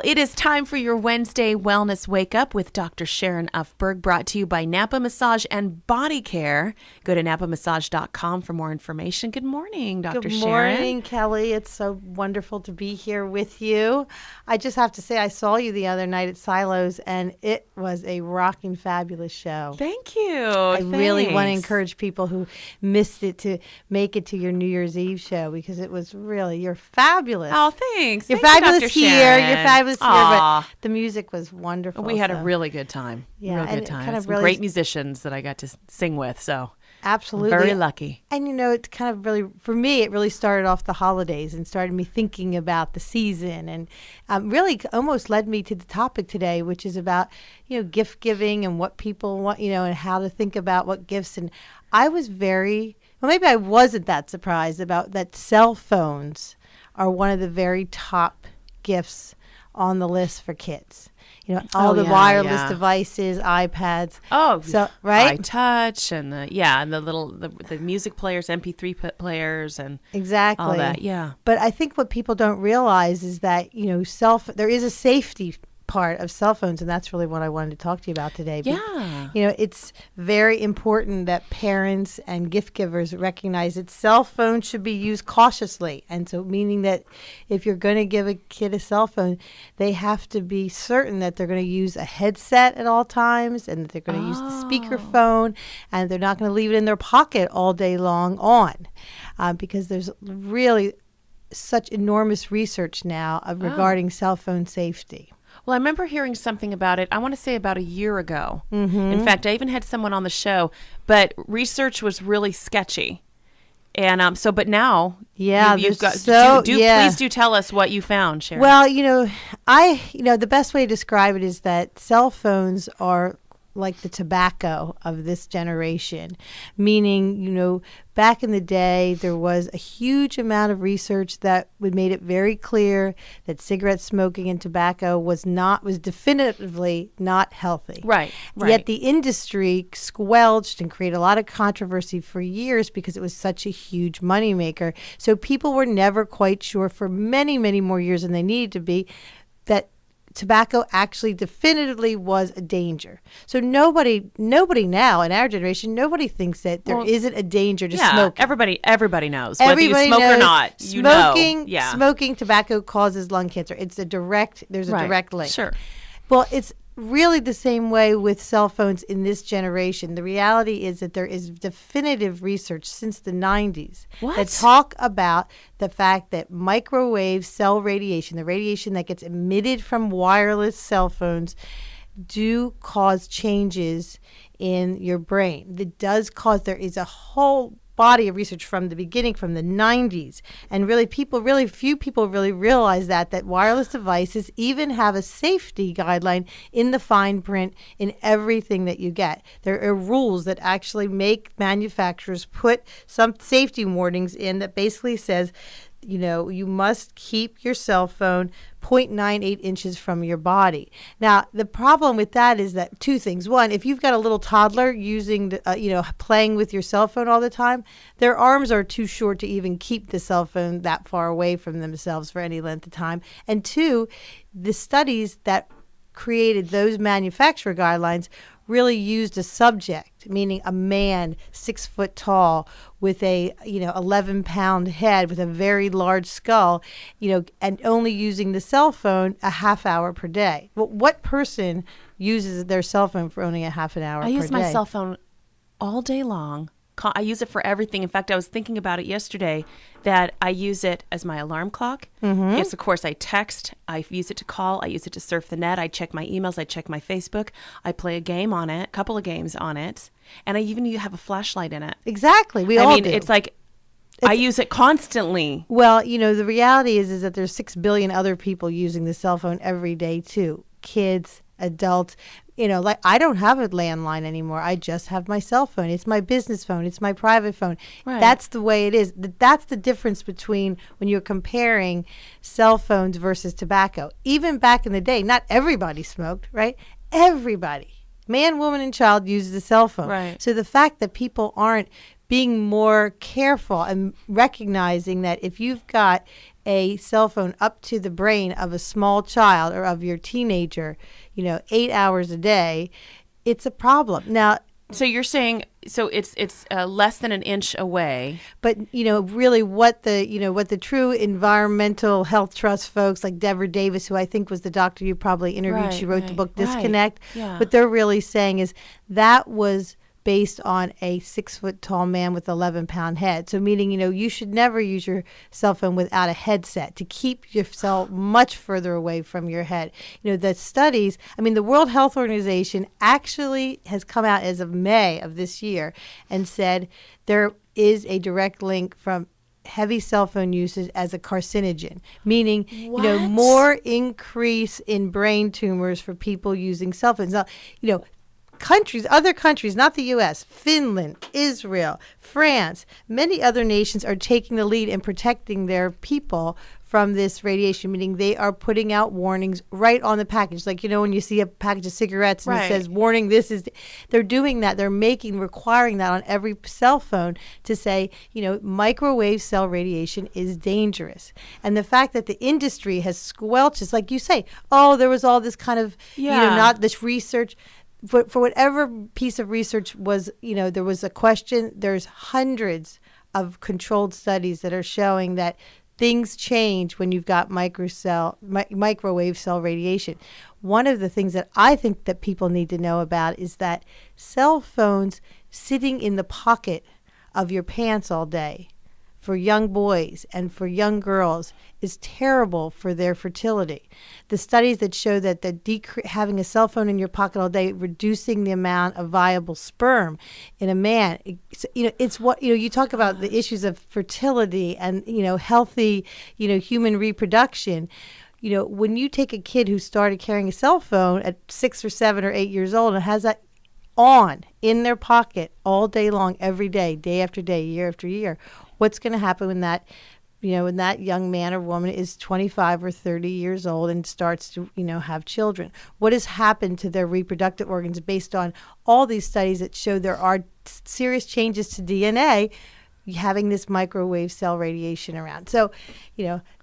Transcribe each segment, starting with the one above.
It is time for your Wednesday Wellness Wake Up with Dr. Sharon Ufberg, brought to you by Napa Massage and Body Care. Go to napamassage.com for more information. Good morning, Dr. Sharon. Good morning, Kelly. It's so wonderful to be here with you. I just have to say, I saw you the other night at Silos, and it was a rocking, fabulous show. Thank you. I really want to encourage people who missed it to make it to your New Year's Eve show, because it was really, you're fabulous. Oh, thanks. You're Thank you, fabulous Dr. here. Sharon. You're fabulous here, Aw. but the music was wonderful. We had a really good time. Yeah, Real and good it time. kind of Some really- great musicians that I got to sing with, so Absolutely. very lucky. And, you know, it's kind of really, for me, it really started off the holidays and started me thinking about the season, and really almost led me to the topic today, which is about, you know, gift giving and what people want, you know, and how to think about what gifts. And I was maybe I wasn't that surprised about that cell phones are one of the very top gifts on the list for kids. You know, all the wireless devices, iPads. Oh, so right, iTouch and the music players, MP3 players, and exactly all that. Yeah. But I think what people don't realize is that, you know, there is a safety part of cell phones, and that's really what I wanted to talk to you about today. Yeah. You know, it's very important that parents and gift givers recognize that cell phones should be used cautiously. And so meaning that if you're going to give a kid a cell phone, they have to be certain that they're going to use a headset at all times, and that they're going to use the speakerphone, and they're not going to leave it in their pocket all day long because there's really such enormous research now regarding cell phone safety. Well, I remember hearing something about it, I want to say about a year ago. Mm-hmm. In fact, I even had someone on the show, but research was really sketchy. And but now, you've got, please do tell us what you found, Sharon. Well, the best way to describe it is that cell phones are like the tobacco of this generation, meaning, you know, back in the day, there was a huge amount of research that made it very clear that cigarette smoking and tobacco was definitively not healthy. Right. Yet the industry squelched and created a lot of controversy for years because it was such a huge moneymaker. So people were never quite sure for many, many more years than they needed to be that tobacco actually definitively was a danger. So nobody now in our generation, nobody thinks that there isn't a danger to smoking. Everybody knows. Whether you smoke or not, you know. Smoking tobacco causes lung cancer. There's a direct link. Sure. Well, it's really the same way with cell phones in this generation. The reality is that there is definitive research since the 90s that talk about the fact that microwave cell radiation, the radiation that gets emitted from wireless cell phones, do cause changes in your brain. There is a whole body of research from the beginning, from the 90s, and few people really realize that wireless devices even have a safety guideline in the fine print in everything that you get. There are rules that actually make manufacturers put some safety warnings in that basically says, you know, you must keep your cell phone 0.98 inches from your body. Now, the problem with that is that two things. One, if you've got a little toddler using, playing with your cell phone all the time, their arms are too short to even keep the cell phone that far away from themselves for any length of time. And two, the studies that created those manufacturer guidelines really used a subject, meaning a man 6 foot tall with a 11-pound head with a very large skull, and only using the cell phone a half hour per day. Well, what person uses their cell phone for only a half an hour per day? I use my cell phone all day long. I use it for everything. In fact, I was thinking about it yesterday that I use it as my alarm clock. Mm-hmm. Yes, of course, I text. I use it to call. I use it to surf the net. I check my emails. I check my Facebook. I play a game on it, a couple of games on it. And I even have a flashlight in it. Exactly. We all do. It's like I use it constantly. Well, the reality is that there's 6 billion other people using the cell phone every day, too. Kids, adults. Like I don't have a landline anymore. I just have my cell phone. It's my business phone. It's my private phone. Right. That's the way it is. That's the difference between when you're comparing cell phones versus tobacco. Even back in the day, not everybody smoked, right? Everybody, man, woman, and child uses a cell phone. Right. So the fact that people aren't being more careful and recognizing that if you've got a cell phone up to the brain of a small child or of your teenager, 8 hours a day, it's a problem. Now, so you're saying, so it's less than an inch away. But really, what the true environmental health trust folks like Deborah Davis, who I think was the doctor you probably interviewed, she wrote the book Disconnect. Yeah. What they're really saying is that was based on a 6-foot-tall man with 11-pound head. So meaning, you should never use your cell phone without a headset to keep yourself much further away from your head. The studies, the World Health Organization actually has come out as of May of this year and said there is a direct link from heavy cell phone usage as a carcinogen, meaning, more increase in brain tumors for people using cell phones. Now, other countries, not the U.S., Finland, Israel, France, many other nations are taking the lead in protecting their people from this radiation, meaning they are putting out warnings right on the package. Like, when you see a package of cigarettes and it says, warning, they're doing that. They're requiring that on every cell phone to say, microwave cell radiation is dangerous. And the fact that the industry has squelched, it's like you say, there was all this kind of, not this research. For whatever piece of research was, there was a question, there's hundreds of controlled studies that are showing that things change when you've got microwave cell radiation. One of the things that I think that people need to know about is that cell phones sitting in the pocket of your pants all day for young boys and for young girls is terrible for their fertility. The studies that show that having a cell phone in your pocket all day, reducing the amount of viable sperm in a man, it's what, you talk about the issues of fertility and, healthy, human reproduction. When you take a kid who started carrying a cell phone at 6 or 7 or 8 years old and has that on in their pocket all day long, every day, day after day, year after year, what's going to happen when that young man or woman is 25 or 30 years old and starts to, have children? What has happened to their reproductive organs based on all these studies that show there are serious changes to DNA having this microwave cell radiation around? So,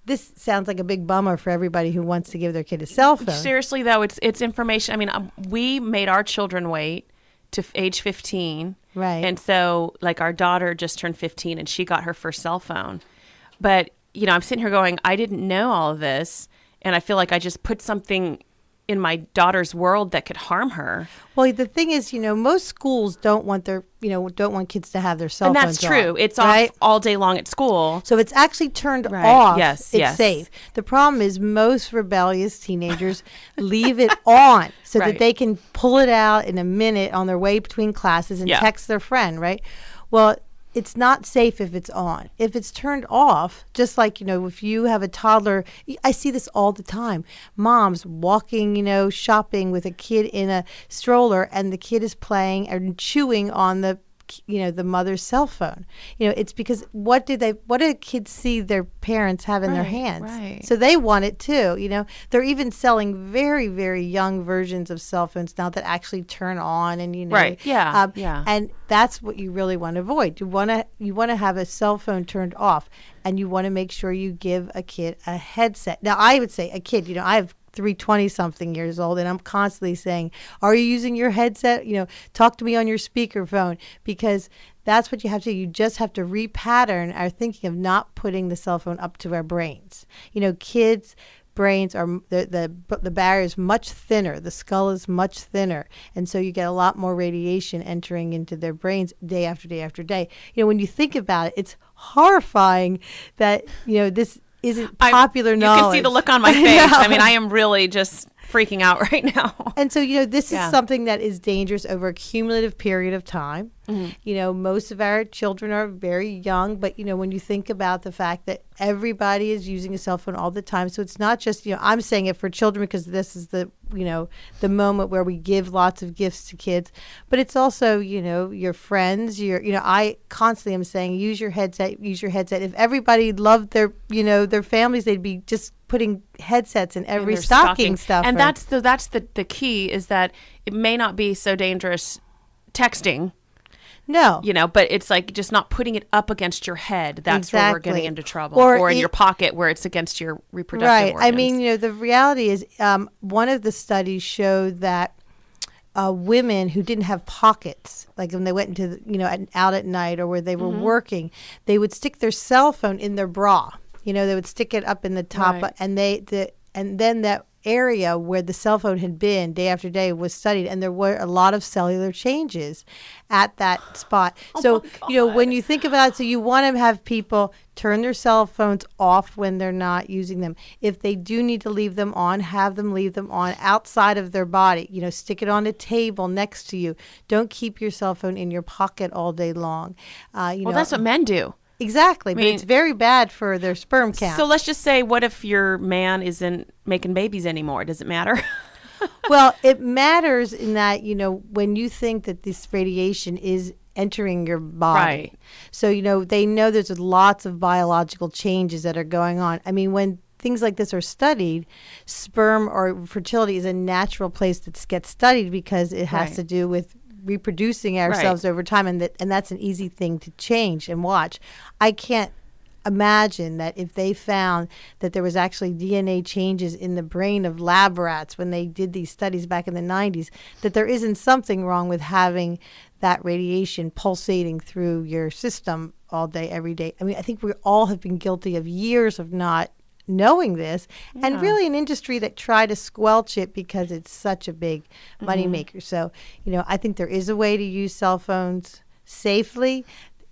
this sounds like a big bummer for everybody who wants to give their kid a cell phone. Seriously, though, it's information. We made our children wait to age 15. Right. And so, like, our daughter just turned 15 and she got her first cell phone. But, I'm sitting here going, I didn't know all of this. And I feel like I just put something in my daughter's world that could harm her. Well, the thing is, most schools don't want kids to have their cell phones on. And that's true. It's right? off all day long at school. So it's actually turned off. Yes, it's safe. The problem is most rebellious teenagers leave it on so that they can pull it out in a minute on their way between classes and text their friend, right? Well, it's not safe if it's on. If it's turned off, just like, if you have a toddler, I see this all the time. Moms walking, shopping with a kid in a stroller and the kid is playing and chewing on the mother's cell phone. It's because what do kids see their parents have in their hands? Right. So they want it too. They're even selling very, very young versions of cell phones now that actually turn on and Right. Yeah. And that's what you really want to avoid. You want to have a cell phone turned off, and you want to make sure you give a kid a headset. Now, I would say a kid. I have 320-something years old, and I'm constantly saying, are you using your headset? Talk to me on your speakerphone, because that's what you have to do. You just have to repattern our thinking of not putting the cell phone up to our brains. Kids' brains are, the barrier is much thinner. The skull is much thinner. And so you get a lot more radiation entering into their brains day after day after day. When you think about it, it's horrifying that, this isn't popular knowledge. You can see the look on my face. I am really just freaking out right now. And so, this is something that is dangerous over a cumulative period of time. Mm-hmm. Most of our children are very young, but, when you think about the fact that everybody is using a cell phone all the time. So it's not just, I'm saying it for children because this is the moment where we give lots of gifts to kids, but it's also, your friends, I constantly am saying, use your headset. If everybody loved their families, they'd be just putting headsets in every stocking stuffer. And that's the key, is that it may not be so dangerous texting. No. But it's like just not putting it up against your head. That's where we're getting into trouble. Or in your pocket where it's against your reproductive organs. I mean, the reality is one of the studies showed that women who didn't have pockets, like when they went into, out at night or where they were working, they would stick their cell phone in their bra. They would stick it up in the top, right. And then that area where the cell phone had been day after day was studied, and there were a lot of cellular changes at that spot. So, when you think about it, so you want to have people turn their cell phones off when they're not using them. If they do need to leave them on, have them leave them on outside of their body. Stick it on a table next to you. Don't keep your cell phone in your pocket all day long. That's what men do. Exactly, but it's very bad for their sperm count. So let's just say, what if your man isn't making babies anymore? Does it matter? Well, it matters in that, when you think that this radiation is entering your body. Right. So, they know there's lots of biological changes that are going on. I mean, when things like this are studied, sperm or fertility is a natural place that gets studied because it has to do with reproducing ourselves over time, and that's an easy thing to change and watch. I can't imagine that if they found that there was actually DNA changes in the brain of lab rats when they did these studies back in the 90s, that there isn't something wrong with having that radiation pulsating through your system all day, every day. I mean, I think we all have been guilty of years of not knowing this, and really an industry that tried to squelch it because it's such a big moneymaker. So, I think there is a way to use cell phones safely.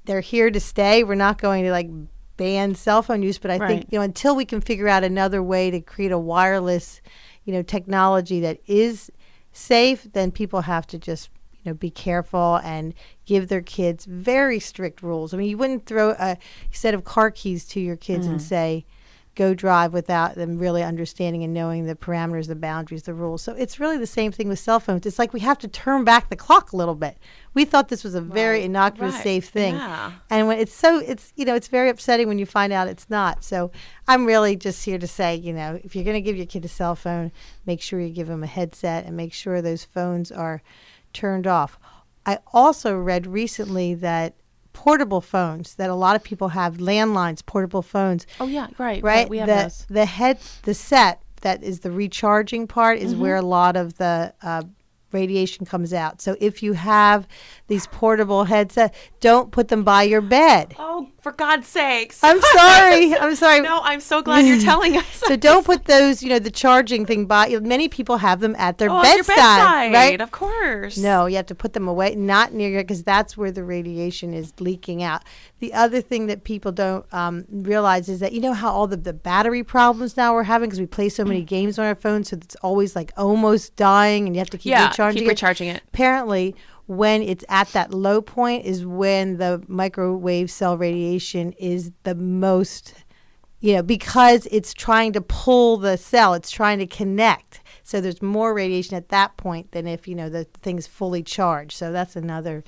They're here to stay. We're not going to ban cell phone use, but I think, until we can figure out another way to create a wireless, technology that is safe, then people have to just be careful and give their kids very strict rules. I mean, you wouldn't throw a set of car keys to your kids and say, go drive without them really understanding and knowing the parameters, the boundaries, the rules. So it's really the same thing with cell phones. It's like we have to turn back the clock a little bit. We thought this was a very innocuous, safe thing. Yeah. And when it's very upsetting when you find out it's not. So I'm really just here to say, if you're going to give your kid a cell phone, make sure you give them a headset and make sure those phones are turned off. I also read recently that portable phones, that a lot of people have landlines, portable phones. Oh yeah, right. We have those. The set that is the recharging part is where a lot of the radiation comes out. So if you have these portable headsets, don't put them by your bed. Oh, for God's sakes. I'm sorry. I'm sorry. No, I'm so glad you're telling us. So don't put those, the charging thing by. Many people have them at their bedside. Your bedside, right? Of course. No, you have to put them away, not near you, because that's where the radiation is leaking out. The other thing that people don't realize is that, how all the battery problems now we're having because we play so many games on our phones, so it's always almost dying and you have to keep recharging it. Apparently, when it's at that low point is when the microwave cell radiation is the most, because it's trying to pull the cell, it's trying to connect. So there's more radiation at that point than if, the thing's fully charged. So that's another.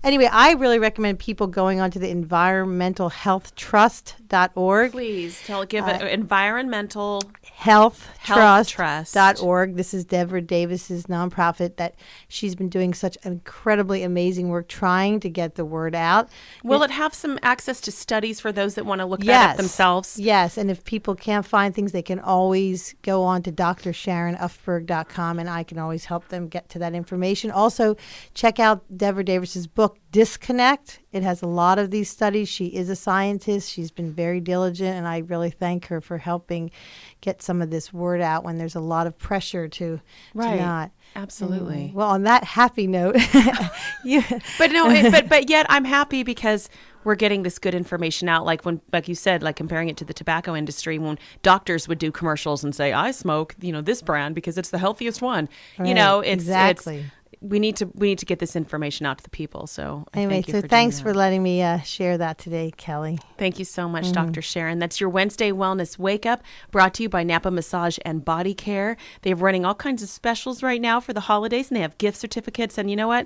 Anyway, I really recommend people going onto the environmentalhealthtrust.org. Please give it environmental healthtrust.org. This is Deborah Davis's nonprofit that she's been doing such incredibly amazing work trying to get the word out. Will it have some access to studies for those that want to look that up themselves? Yes, and if people can't find things, they can always go on to drsharonufberg.com, and I can always help them get to that information. Also, check out Deborah Davis's book, Disconnect. It has a lot of these studies. She is a scientist. She's been very diligent, and I really thank her for helping get some of this word out when there's a lot of pressure to not. Absolutely. Well, on that happy note, but yet I'm happy because we're getting this good information out. Like you said, comparing it to the tobacco industry, when doctors would do commercials and say, "I smoke, this brand because it's the healthiest one." Right. Exactly. We need to get this information out to the people. So anyway, thanks for letting me share that today, Kelly. Thank you so much, Dr. Sharon. That's your Wednesday Wellness Wake Up, brought to you by Napa Massage and Body Care. They're running all kinds of specials right now for the holidays, and they have gift certificates. And you know what?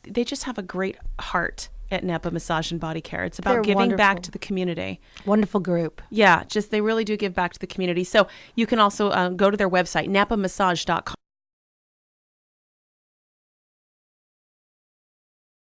They just have a great heart at Napa Massage and Body Care. It's about giving back to the community. Wonderful group. Yeah, they really do give back to the community. So you can also go to their website, napamassage.com.